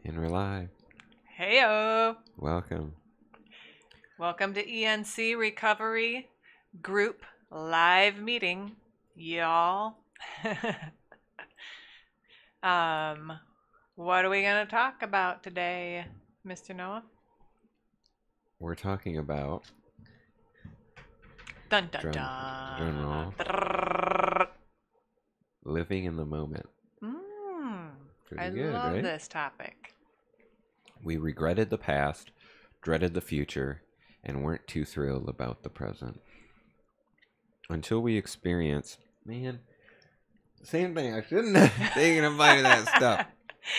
And we're live. Heyo! Welcome. Welcome to ENC Recovery Group Live Meeting, y'all. What are we going to talk about today, Mr. Noah? We're talking about Dun dun drum roll. dun. Living in the moment. Pretty I good, love right? this topic. We regretted the past, dreaded the future, and weren't too thrilled about the present. Until we experience, same thing. I shouldn't have taken a bite of that stuff.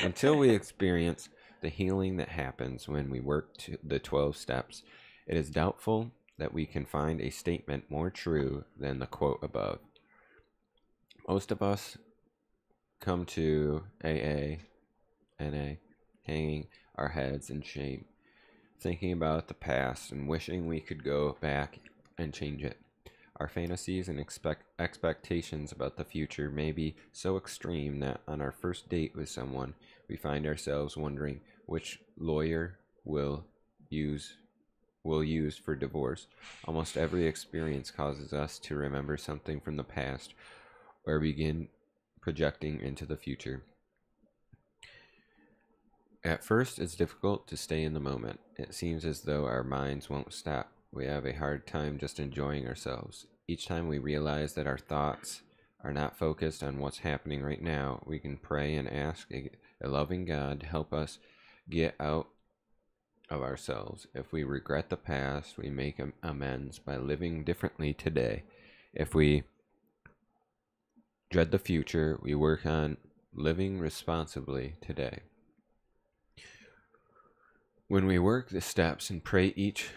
Until we experience the healing that happens when we work to the 12 steps, it is doubtful that we can find a statement more true than the quote above. Most of us come to AA, NA, hanging our heads in shame, thinking about the past and wishing we could go back and change it. Our fantasies and expectations about the future may be so extreme that on our first date with someone, we find ourselves wondering which lawyer we'll use for divorce. Almost every experience causes us to remember something from the past or begin projecting into the future. At first, it's difficult to stay in the moment. It seems as though our minds won't stop. We have a hard time just enjoying ourselves. Each time we realize that our thoughts are not focused on what's happening right now, we can pray and ask a loving God to help us get out of ourselves. If we regret the past, we make amends by living differently today. If we dread the future, we work on living responsibly today. When we work the steps and pray each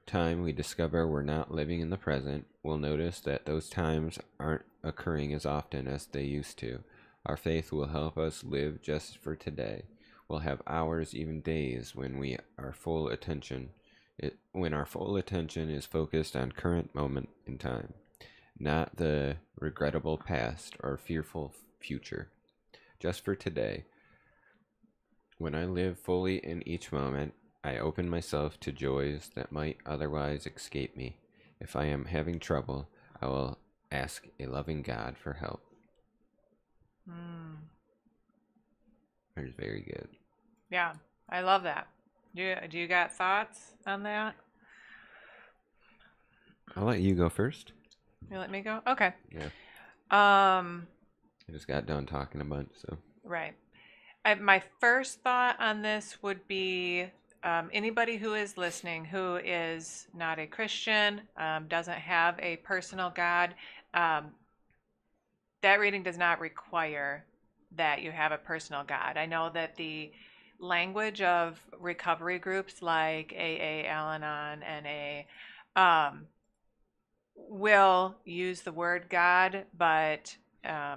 time we discover we're not living in the present, we'll notice that those times aren't occurring as often as they used to. Our faith will help us live just for today. We'll have hours, even days, when our full attention is focused on current moment in time, not the regrettable past or fearful future. Just for today. When I live fully in each moment, I open myself to joys that might otherwise escape me. If I am having trouble, I will ask a loving God for help. That is very good. Yeah, I love that. Do you got thoughts on that? I'll let you go first. You let me go? Okay. Yeah. I just got done talking a bunch, so. Right. My first thought on this would be anybody who is listening who is not a Christian, doesn't have a personal God, that reading does not require that you have a personal God. I know that the language of recovery groups like AA, Al-Anon, NA, will use the word God, but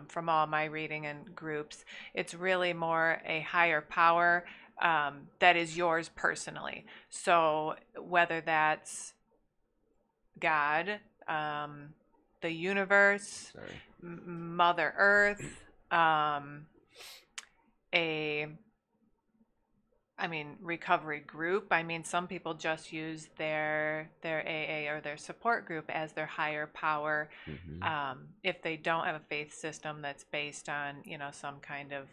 from all my reading and groups, it's really more a higher power that is yours personally. So whether that's God, the universe, Mother Earth, recovery group. Some people just use their AA or their support group as their higher power. If they don't have a faith system that's based on, some kind of,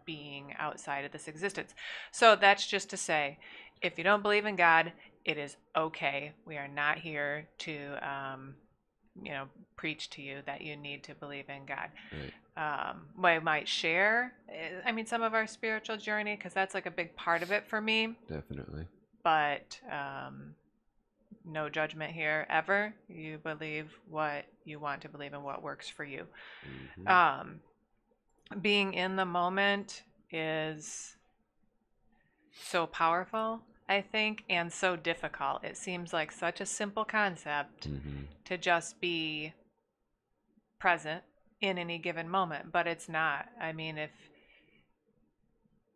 being outside of this existence. So that's just to say, if you don't believe in God, it is okay. We are not here to, preach to you that you need to believe in God. Right. We might share, some of our spiritual journey, because that's like a big part of it for me. Definitely. But no judgment here ever. You believe what you want to believe and what works for you. Being in the moment is so powerful, I think, and so difficult. It seems like such a simple concept to just be present in any given moment, but it's not.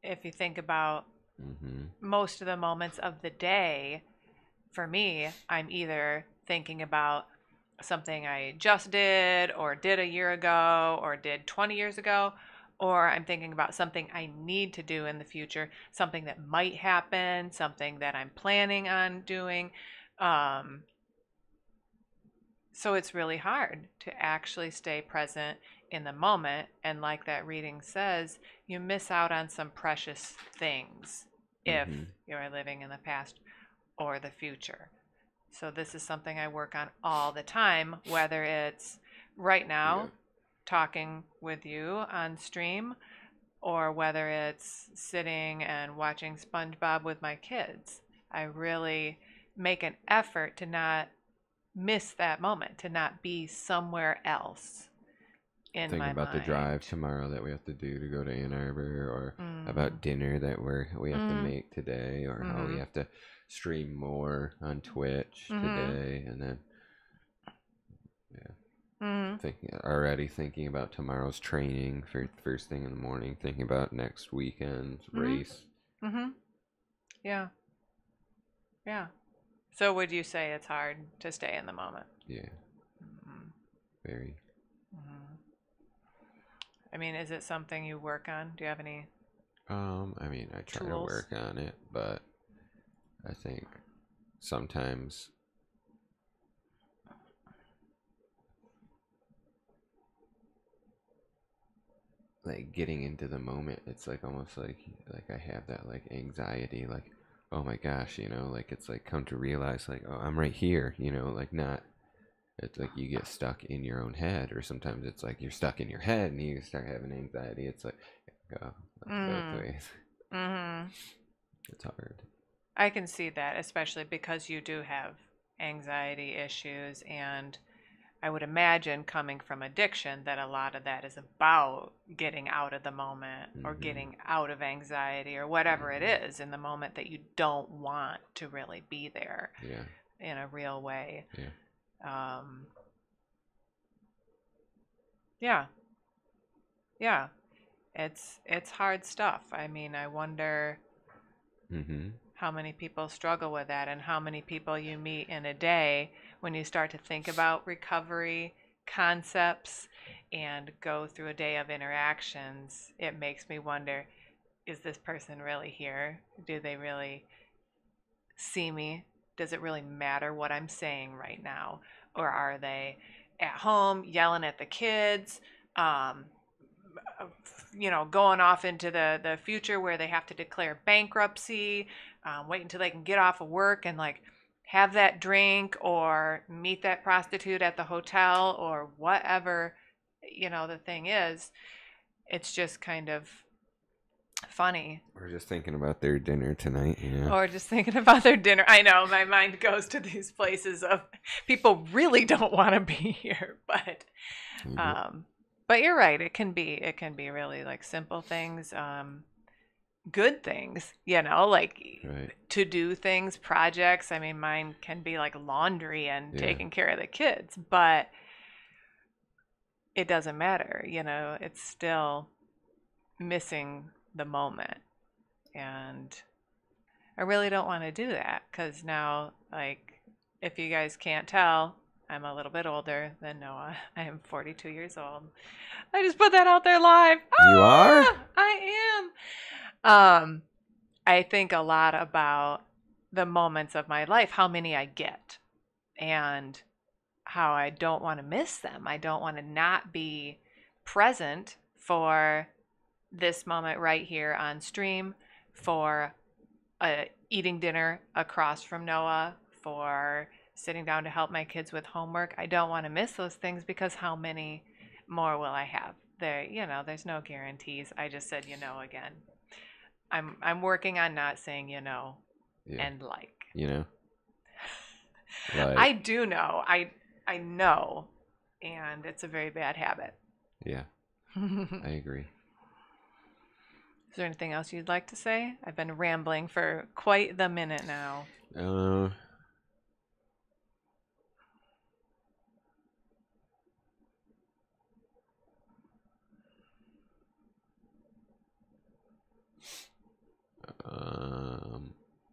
If you think about most of the moments of the day, for me, I'm either thinking about something I just did or did a year ago or did 20 years ago, or I'm thinking about something I need to do in the future, something that might happen, something that I'm planning on doing. Um, so it's really hard to actually stay present in the moment. And like that reading says, you miss out on some precious things if Mm-hmm. you're living in the past or the future. So this is something I work on all the time, whether it's right Yeah. now talking with you on stream or whether it's sitting and watching SpongeBob with my kids. I really make an effort to not miss that moment, to not be somewhere else in Thinking my about the drive mind. tomorrow that we have to do to go to Ann Arbor, or Mm. about dinner that we have to Mm. make today, or how we Mm-hmm. have to stream more on Twitch Mm-hmm. today, and then yeah, Mm-hmm. thinking about tomorrow's training for first thing in the morning, thinking about next weekend's Mm-hmm. race. Mm-hmm. Yeah. Yeah. So would you say it's hard to stay in the moment? Yeah, Mm-hmm. very. Mm-hmm. I mean, is it something you work on? Do you have any I mean, I try to tools? work on it, but I think sometimes like getting into the moment, it's like almost like I have that like anxiety, like, oh my gosh, like it's like come to realize like, oh, I'm right here, like not. It's like you get stuck in your own head, or sometimes it's like you're stuck in your head and you start having anxiety. It's like go both Mm. ways. Mm-hmm. It's hard. I can see that, especially because you do have anxiety issues, and I would imagine coming from addiction that a lot of that is about getting out of the moment or Mm-hmm. getting out of anxiety or whatever it Mm-hmm. is in the moment that you don't want to really be there Yeah. in a real way. Yeah. Um, yeah, yeah, it's hard stuff. I mean, I wonder Mm-hmm. how many people struggle with that and how many people you meet in a day when you start to think about recovery concepts and go through a day of interactions. It makes me wonder, is this person really here? Do they really see me? Does it really matter what I'm saying right now? Or are they at home yelling at the kids? Um, going off into the future where they have to declare bankruptcy, wait until they can get off of work and like have that drink or meet that prostitute at the hotel or whatever, the thing is. It's just kind of funny. We're just thinking about their dinner tonight, Or just thinking about their dinner. I know my mind goes to these places of people really don't want to be here, but Yep. um, but you're right. It can be really like simple things, good things, like Right. to do things, projects. I mean, mine can be like laundry and Yeah. taking care of the kids, but it doesn't matter. It's still missing the moment, and I really don't want to do that because now, like, if you guys can't tell, I'm a little bit older than Noah. I am 42 years old. I just put that out there live. You are? I am. I think a lot about the moments of my life, how many I get, and how I don't want to miss them. I don't want to not be present for this moment right here on stream, for eating dinner across from Noah, for sitting down to help my kids with homework. I don't want to miss those things because how many more will I have? There's no guarantees. I just said again. I'm working on not saying Yeah. and like. Like. I do know. I know, and it's a very bad habit. Yeah. Is I agree. there anything else you'd like to say? I've been rambling for quite the minute now.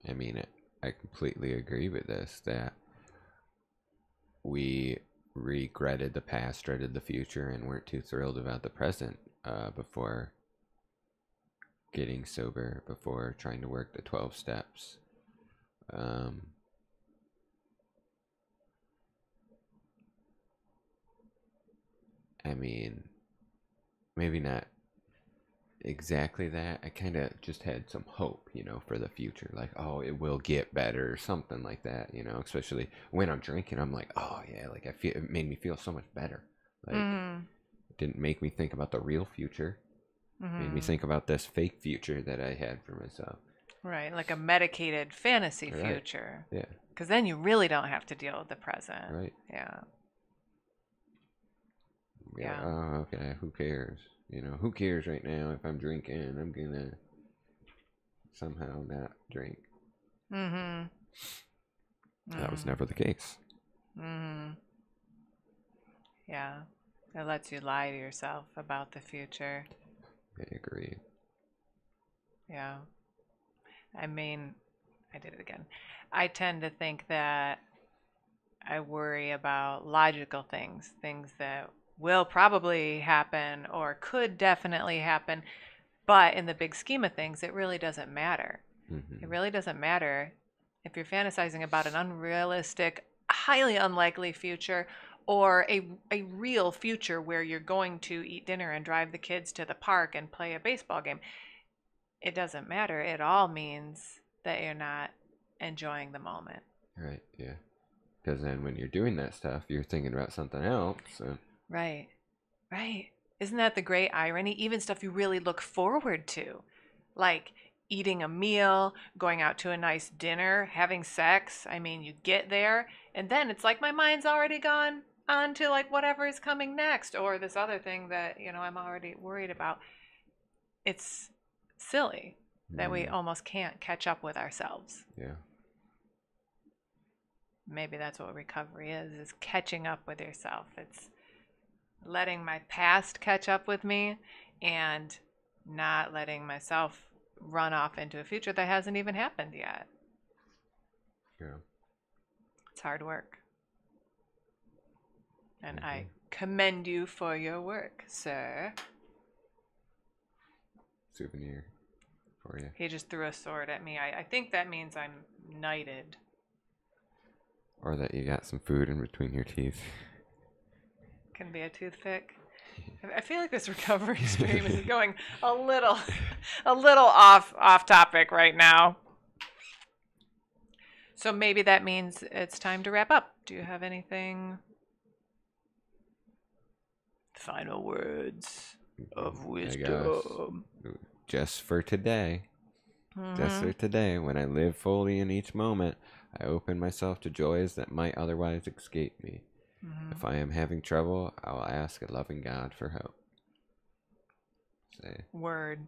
I mean, I completely agree with this, that we regretted the past, dreaded the future, and weren't too thrilled about the present before getting sober before trying to work the 12 steps. I mean, maybe not exactly that. I kind of just had some hope, for the future. Like, oh, it will get better or something like that, especially when I'm drinking. I'm like, oh, yeah, like it made me feel so much better. Like, it didn't make me think about the real future. Made me think about this fake future that I had for myself. Right, like a medicated fantasy Right. future. Yeah. Because then you really don't have to deal with the present. Right. Yeah. Yeah. Oh, okay. Who cares? Who cares right now if I'm drinking? I'm gonna somehow not drink. That was never the case. Yeah. It lets you lie to yourself about the future. I agree. Yeah. I mean, I did it again. I tend to think that I worry about logical things that will probably happen or could definitely happen. But in the big scheme of things, it really doesn't matter. It really doesn't matter if you're fantasizing about an unrealistic, highly unlikely future or a real future where you're going to eat dinner and drive the kids to the park and play a baseball game. It doesn't matter. It all means that you're not enjoying the moment. Right, yeah. Because then when you're doing that stuff, you're thinking about something else. So. Right. Right. Isn't that the great irony? Even stuff you really look forward to, like eating a meal, going out to a nice dinner, having sex. I mean, you get there, and then it's like my mind's already gone on to like whatever is coming next, or this other thing that, I'm already worried about. It's silly that we almost can't catch up with ourselves. Yeah. Maybe that's what recovery is catching up with yourself. It's letting my past catch up with me and not letting myself run off into a future that hasn't even happened yet. Yeah. It's hard work. And I commend you for your work, sir. Souvenir for you. He just threw a sword at me. I think that means I'm knighted. Or that you got some food in between your teeth. Can be a toothpick. I feel like this recovery stream is going a little off topic right now. So maybe that means it's time to wrap up. Do you have anything? Final words of wisdom. Just for today. Just for today, when I live fully in each moment, I open myself to joys that might otherwise escape me. If I am having trouble, I will ask a loving God for help. Word.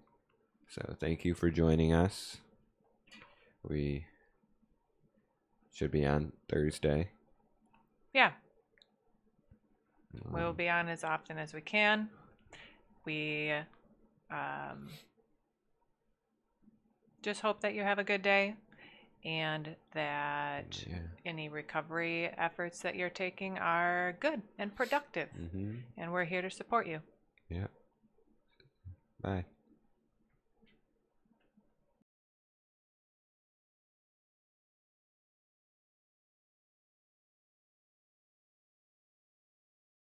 So thank you for joining us. We should be on Thursday. Yeah. We will be on as often as we can. We just hope that you have a good day and that any recovery efforts that you're taking are good and productive. And we're here to support you. Yeah. Bye.